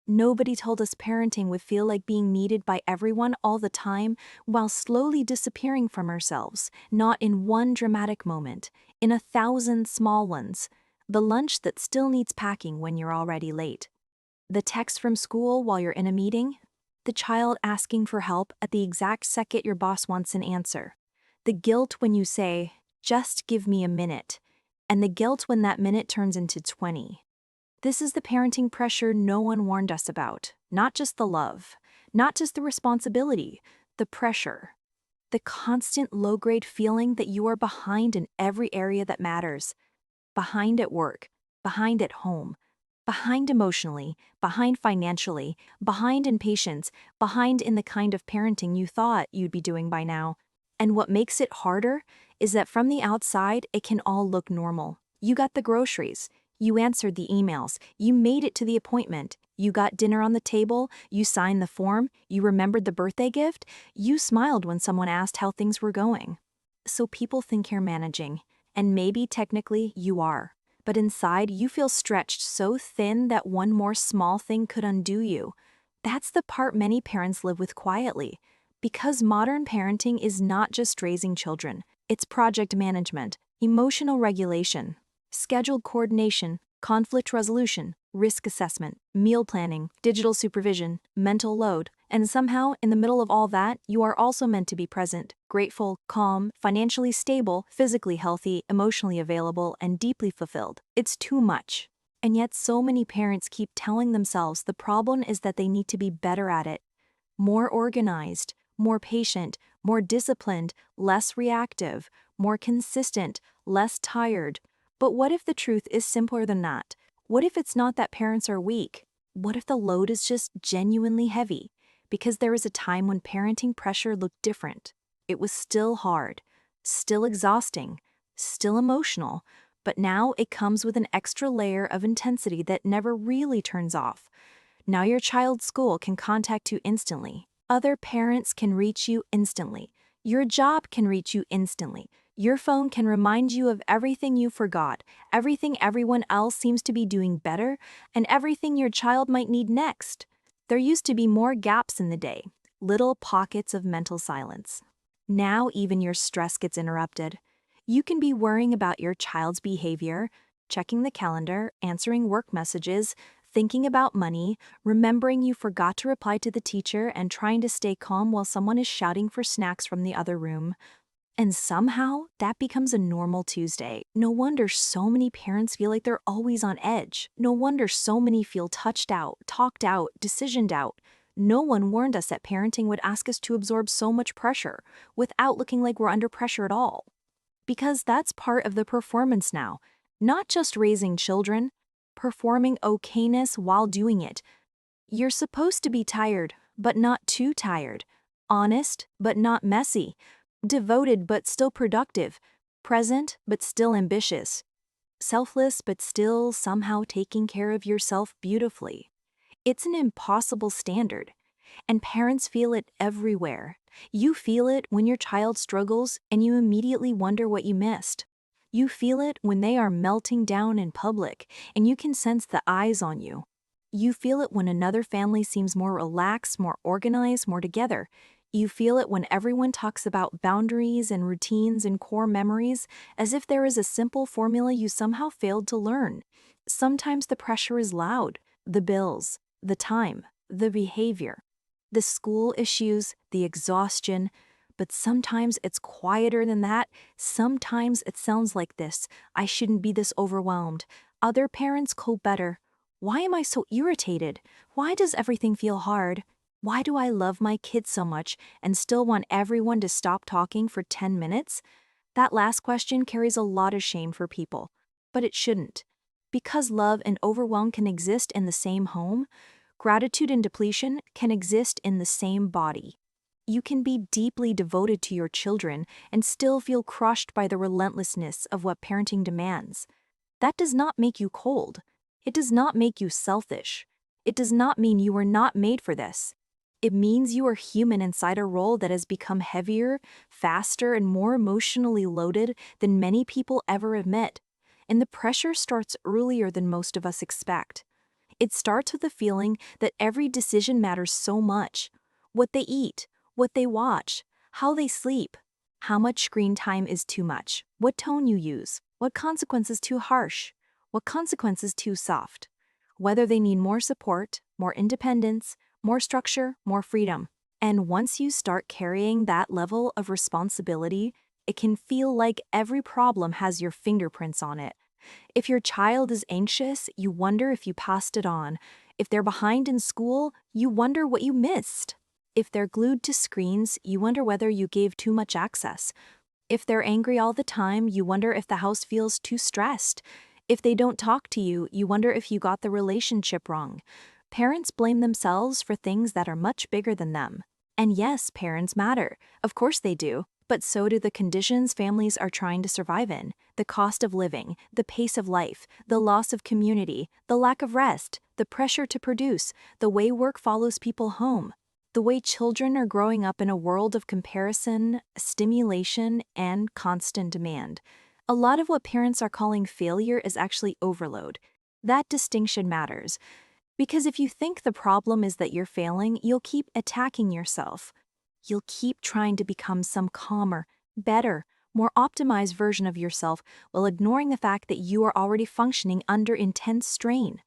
Nobody told us parenting would feel like being needed by everyone all the time while slowly disappearing from ourselves, not in one dramatic moment, in 1,000 small ones. The lunch that still needs packing when you're already late. The text from school while you're in a meeting. The child asking for help at the exact second your boss wants an answer. The guilt when you say, "Just give me a minute," and the guilt when that minute turns into 20. This is the parenting pressure no one warned us about. Not just the love, not just the responsibility, the pressure. The constant low-grade feeling that you are behind in every area that matters. Behind at work, behind at home, behind emotionally, behind financially, behind in patience, behind in the kind of parenting you thought you'd be doing by now. And what makes it harder is that from the outside, it can all look normal. You got the groceries. You answered the emails, you made it to the appointment, you got dinner on the table, you signed the form, you remembered the birthday gift, you smiled when someone asked how things were going. So people think you're managing, and maybe technically you are. But inside you feel stretched so thin that one more small thing could undo you. That's the part many parents live with quietly. Because modern parenting is not just raising children, it's project management, emotional regulation, scheduled coordination, conflict resolution, risk assessment, meal planning, digital supervision, mental load, and somehow, in the middle of all that, you are also meant to be present, grateful, calm, financially stable, physically healthy, emotionally available, and deeply fulfilled. It's too much. And yet so many parents keep telling themselves the problem is that they need to be better at it. More organized, more patient, more disciplined, less reactive, more consistent, less tired. But what if the truth is simpler than that? What if it's not that parents are weak? What if the load is just genuinely heavy? Because there was a time when parenting pressure looked different. It was still hard, still exhausting, still emotional, but now it comes with an extra layer of intensity that never really turns off. Now your child's school can contact you instantly. Other parents can reach you instantly. Your job can reach you instantly. Your phone can remind you of everything you forgot, everything everyone else seems to be doing better, and everything your child might need next. There used to be more gaps in the day, little pockets of mental silence. Now even your stress gets interrupted. You can be worrying about your child's behavior, checking the calendar, answering work messages, thinking about money, remembering you forgot to reply to the teacher, and trying to stay calm while someone is shouting for snacks from the other room. And somehow, that becomes a normal Tuesday. No wonder so many parents feel like they're always on edge. No wonder so many feel touched out, talked out, decisioned out. No one warned us that parenting would ask us to absorb so much pressure, without looking like we're under pressure at all. Because that's part of the performance now. Not just raising children, performing okayness while doing it. You're supposed to be tired, but not too tired. Honest, but not messy. Devoted but still productive, present but still ambitious, selfless but still somehow taking care of yourself beautifully. It's an impossible standard, and parents feel it everywhere. You feel it when your child struggles and you immediately wonder what you missed. You feel it when they are melting down in public and you can sense the eyes on you. You feel it when another family seems more relaxed, more organized, more together. You feel it when everyone talks about boundaries and routines and core memories as if there is a simple formula you somehow failed to learn. Sometimes the pressure is loud, the bills, the time, the behavior, the school issues, the exhaustion, but sometimes it's quieter than that. Sometimes it sounds like this: I shouldn't be this overwhelmed. Other parents cope better. Why am I so irritated? Why does everything feel hard? Why do I love my kids so much and still want everyone to stop talking for 10 minutes? That last question carries a lot of shame for people, but it shouldn't. Because love and overwhelm can exist in the same home, gratitude and depletion can exist in the same body. You can be deeply devoted to your children and still feel crushed by the relentlessness of what parenting demands. That does not make you cold. It does not make you selfish. It does not mean you were not made for this. It means you are human inside a role that has become heavier, faster, and more emotionally loaded than many people ever admit. And the pressure starts earlier than most of us expect. It starts with a feeling that every decision matters so much. What they eat, what they watch, how they sleep, how much screen time is too much, what tone you use, what consequence is too harsh, what consequence is too soft, whether they need more support, more independence, more structure, more freedom. And once you start carrying that level of responsibility, it can feel like every problem has your fingerprints on it. If your child is anxious, you wonder if you passed it on. If they're behind in school, you wonder what you missed. If they're glued to screens, you wonder whether you gave too much access. If they're angry all the time, you wonder if the house feels too stressed. If they don't talk to you, you wonder if you got the relationship wrong. Parents blame themselves for things that are much bigger than them. And yes, parents matter. Of course they do. But so do the conditions families are trying to survive in, the cost of living, the pace of life, the loss of community, the lack of rest, the pressure to produce, the way work follows people home, the way children are growing up in a world of comparison, stimulation, and constant demand. A lot of what parents are calling failure is actually overload. That distinction matters. Because if you think the problem is that you're failing, you'll keep attacking yourself. You'll keep trying to become some calmer, better, more optimized version of yourself while ignoring the fact that you are already functioning under intense strain.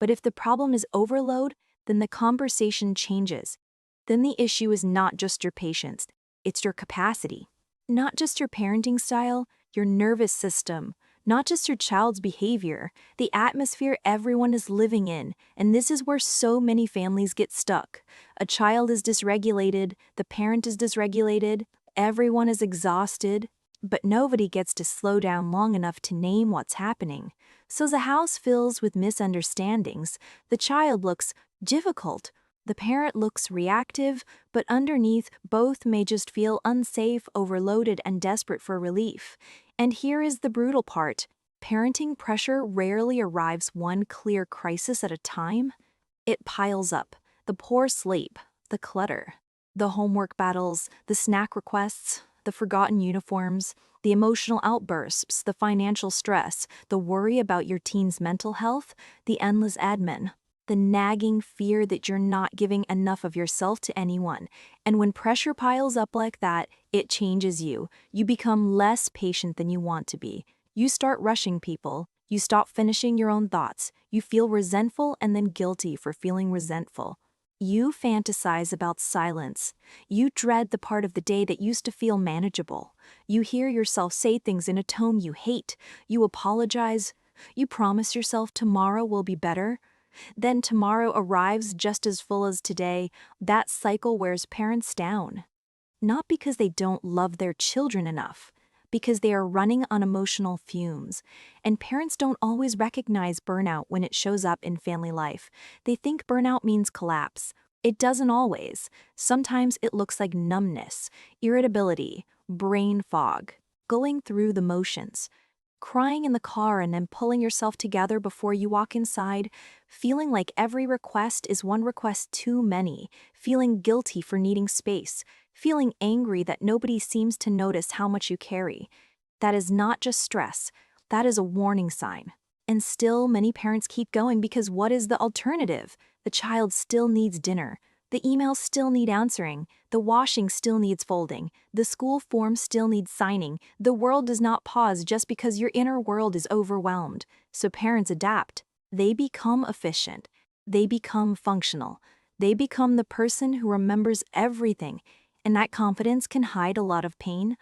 But if the problem is overload, then the conversation changes. Then the issue is not just your patience, it's your capacity. Not just your parenting style, your nervous system. Not just your child's behavior, the atmosphere everyone is living in, and this is where so many families get stuck. A child is dysregulated, the parent is dysregulated, everyone is exhausted, but nobody gets to slow down long enough to name what's happening. So the house fills with misunderstandings, the child looks difficult, the parent looks reactive, but underneath, both may just feel unsafe, overloaded, and desperate for relief. And here is the brutal part. Parenting pressure rarely arrives one clear crisis at a time. It piles up. The poor sleep, the clutter, the homework battles, the snack requests, the forgotten uniforms, the emotional outbursts, the financial stress, the worry about your teen's mental health, the endless admin, the nagging fear that you're not giving enough of yourself to anyone. And when pressure piles up like that, it changes you. You become less patient than you want to be. You start rushing people. You stop finishing your own thoughts. You feel resentful and then guilty for feeling resentful. You fantasize about silence. You dread the part of the day that used to feel manageable. You hear yourself say things in a tone you hate. You apologize. You promise yourself tomorrow will be better. Then tomorrow arrives just as full as today. That cycle wears parents down. Not because they don't love their children enough, because they are running on emotional fumes. And parents don't always recognize burnout when it shows up in family life. They think burnout means collapse. It doesn't always. Sometimes it looks like numbness, irritability, brain fog, going through the motions. Crying in the car and then pulling yourself together before you walk inside, feeling like every request is one request too many, feeling guilty for needing space, feeling angry that nobody seems to notice how much you carry. That is not just stress, that is a warning sign. And still, many parents keep going because what is the alternative? The child still needs dinner. The emails still need answering, the washing still needs folding, the school form still needs signing. The world does not pause just because your inner world is overwhelmed. So parents adapt. They become efficient. They become functional. They become the person who remembers everything, and that confidence can hide a lot of pain.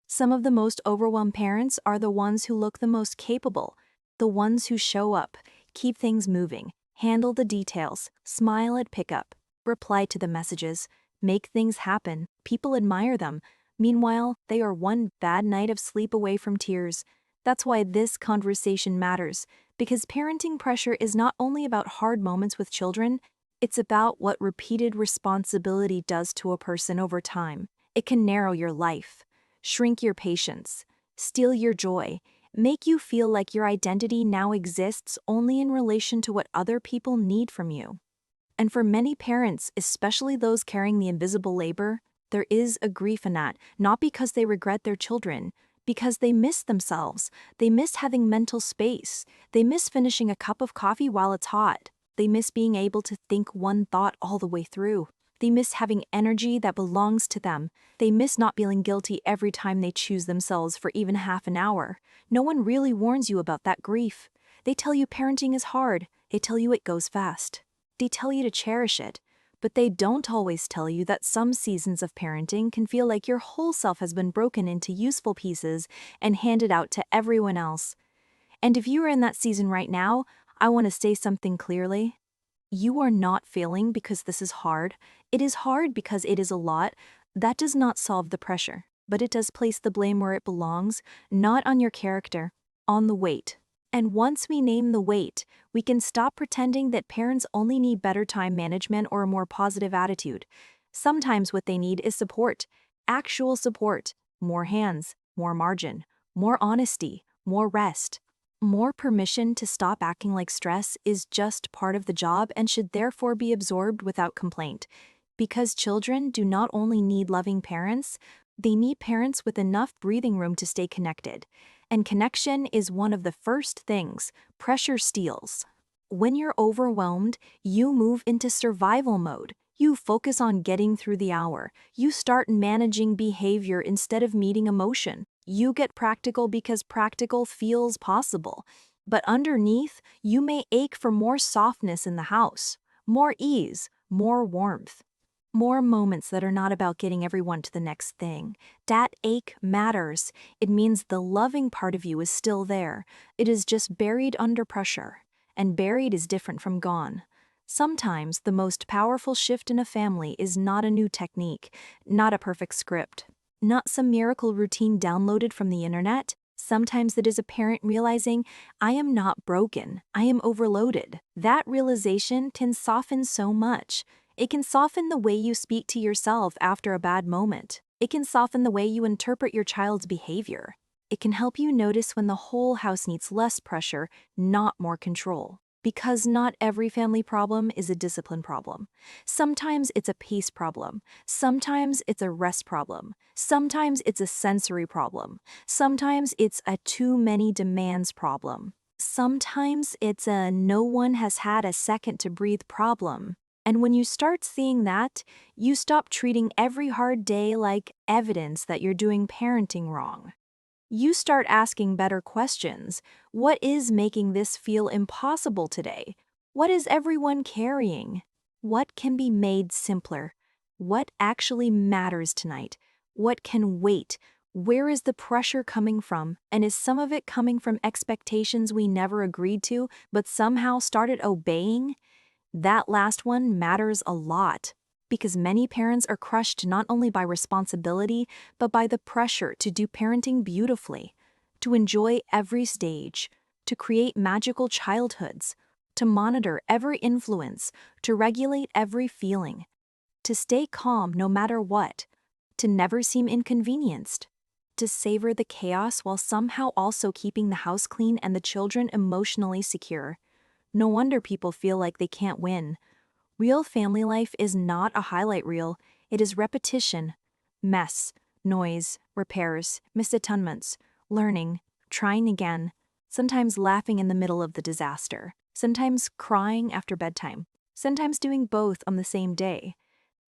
Some of the most overwhelmed parents are the ones who look the most capable, the ones who show up, keep things moving, handle the details, smile at pickup, reply to the messages, make things happen. People admire them. Meanwhile, they are one bad night of sleep away from tears. That's why this conversation matters, because parenting pressure is not only about hard moments with children, it's about what repeated responsibility does to a person over time. It can narrow your life, shrink your patience, steal your joy, make you feel like your identity now exists only in relation to what other people need from you. And for many parents, especially those carrying the invisible labor, there is a grief in that, not because they regret their children, because they miss themselves. They miss having mental space. They miss finishing a cup of coffee while it's hot. They miss being able to think one thought all the way through. They miss having energy that belongs to them. They miss not feeling guilty every time they choose themselves for even half an hour. No one really warns you about that grief. They tell you parenting is hard. They tell you it goes fast. They tell you to cherish it. But they don't always tell you that some seasons of parenting can feel like your whole self has been broken into useful pieces and handed out to everyone else. And if you are in that season right now, I want to say something clearly. You are not failing because this is hard. It is hard because it is a lot. That does not solve the pressure, but it does place the blame where it belongs, not on your character, on the weight. And once we name the weight, we can stop pretending that parents only need better time management or a more positive attitude. Sometimes what they need is support, actual support, more hands, more margin, more honesty, more rest. More permission to stop acting like stress is just part of the job and should therefore be absorbed without complaint. Because children do not only need loving parents, they need parents with enough breathing room to stay connected. And connection is one of the first things pressure steals. When you're overwhelmed, you move into survival mode. You focus on getting through the hour. You start managing behavior instead of meeting emotion. You get practical because practical feels possible. But underneath, you may ache for more softness in the house, more ease, more warmth. More moments that are not about getting everyone to the next thing. That ache matters. It means the loving part of you is still there. It is just buried under pressure. And buried is different from gone. Sometimes the most powerful shift in a family is not a new technique, not a perfect script, not some miracle routine downloaded from the internet. Sometimes it is a parent realizing, I am not broken, I am overloaded. That realization can soften so much. It can soften the way you speak to yourself after a bad moment. It can soften the way you interpret your child's behavior. It can help you notice when the whole house needs less pressure, not more control. Because not every family problem is a discipline problem. Sometimes it's a pace problem. Sometimes it's a rest problem. Sometimes it's a sensory problem. Sometimes it's a too many demands problem. Sometimes it's a no one has had a second to breathe problem. And when you start seeing that, you stop treating every hard day like evidence that you're doing parenting wrong. You start asking better questions. What is making this feel impossible today? What is everyone carrying? What can be made simpler? What actually matters tonight? What can wait? Where is the pressure coming from? And is some of it coming from expectations we never agreed to but somehow started obeying? That last one matters a lot, because many parents are crushed not only by responsibility, but by the pressure to do parenting beautifully, to enjoy every stage, to create magical childhoods, to monitor every influence, to regulate every feeling, to stay calm no matter what, to never seem inconvenienced, to savor the chaos while somehow also keeping the house clean and the children emotionally secure. No wonder people feel like they can't win. Real family life is not a highlight reel. It is repetition, mess, noise, repairs, misattunements, learning, trying again, sometimes laughing in the middle of the disaster, sometimes crying after bedtime, sometimes doing both on the same day.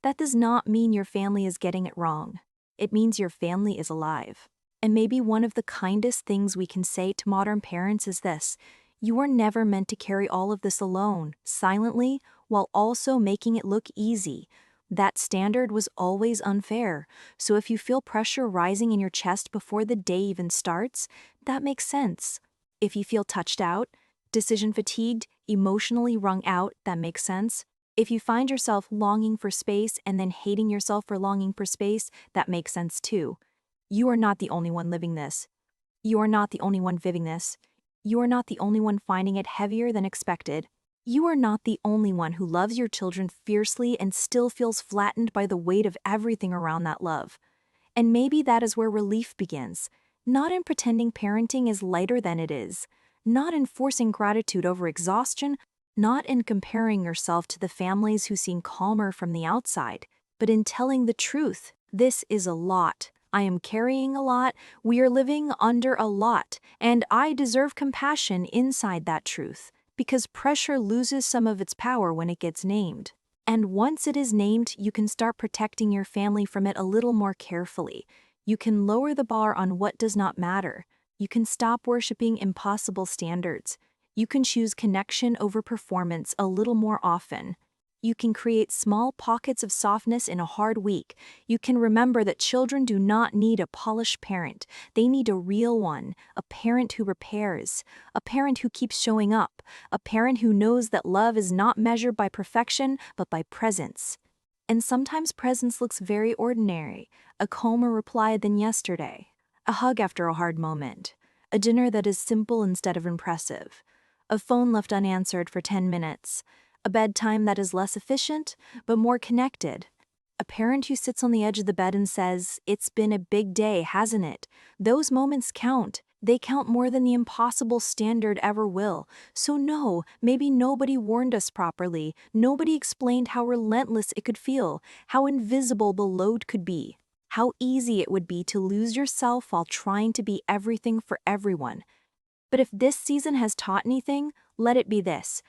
That does not mean your family is getting it wrong. It means your family is alive. And maybe one of the kindest things we can say to modern parents is this: you were never meant to carry all of this alone, silently, while also making it look easy. That standard was always unfair. So if you feel pressure rising in your chest before the day even starts, that makes sense. If you feel touched out, decision fatigued, emotionally wrung out, that makes sense. If you find yourself longing for space and then hating yourself for longing for space, that makes sense too. You are not the only one living this. You are not the only one viving this. You are not the only one finding it heavier than expected. You are not the only one who loves your children fiercely and still feels flattened by the weight of everything around that love. And maybe that is where relief begins. Not in pretending parenting is lighter than it is. Not in forcing gratitude over exhaustion. Not in comparing yourself to the families who seem calmer from the outside. But in telling the truth. This is a lot. I am carrying a lot, we are living under a lot, and I deserve compassion inside that truth. because pressure loses some of its power when it gets named. And once it is named, you can start protecting your family from it a little more carefully. You can lower the bar on what does not matter. You can stop worshiping impossible standards. You can choose connection over performance a little more often. You can create small pockets of softness in a hard week. You can remember that children do not need a polished parent. They need a real one, a parent who repairs, a parent who keeps showing up, a parent who knows that love is not measured by perfection but by presence. And sometimes presence looks very ordinary, a calmer reply than yesterday, a hug after a hard moment, a dinner that is simple instead of impressive, a phone left unanswered for 10 minutes, a bedtime that is less efficient but more connected, a parent who sits on the edge of the bed and says, "It's been a big day, hasn't it?" Those moments count. They count more than the impossible standard ever will. So no, maybe nobody warned us properly. Nobody explained how relentless it could feel, how invisible the load could be, how easy it would be to lose yourself while trying to be everything for everyone. But if this season has taught anything, let it be this.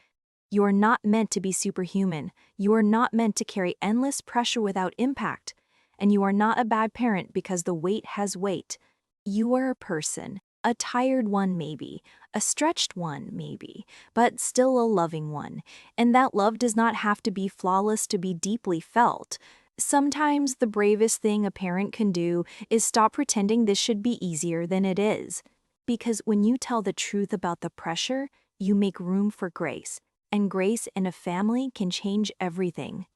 You are not meant to be superhuman. You are not meant to carry endless pressure without impact. And you are not a bad parent because the weight has weight. You are a person, a tired one maybe, a stretched one maybe, but still a loving one. And that love does not have to be flawless to be deeply felt. Sometimes the bravest thing a parent can do is stop pretending this should be easier than it is. Because when you tell the truth about the pressure, you make room for grace. And grace in a family can change everything.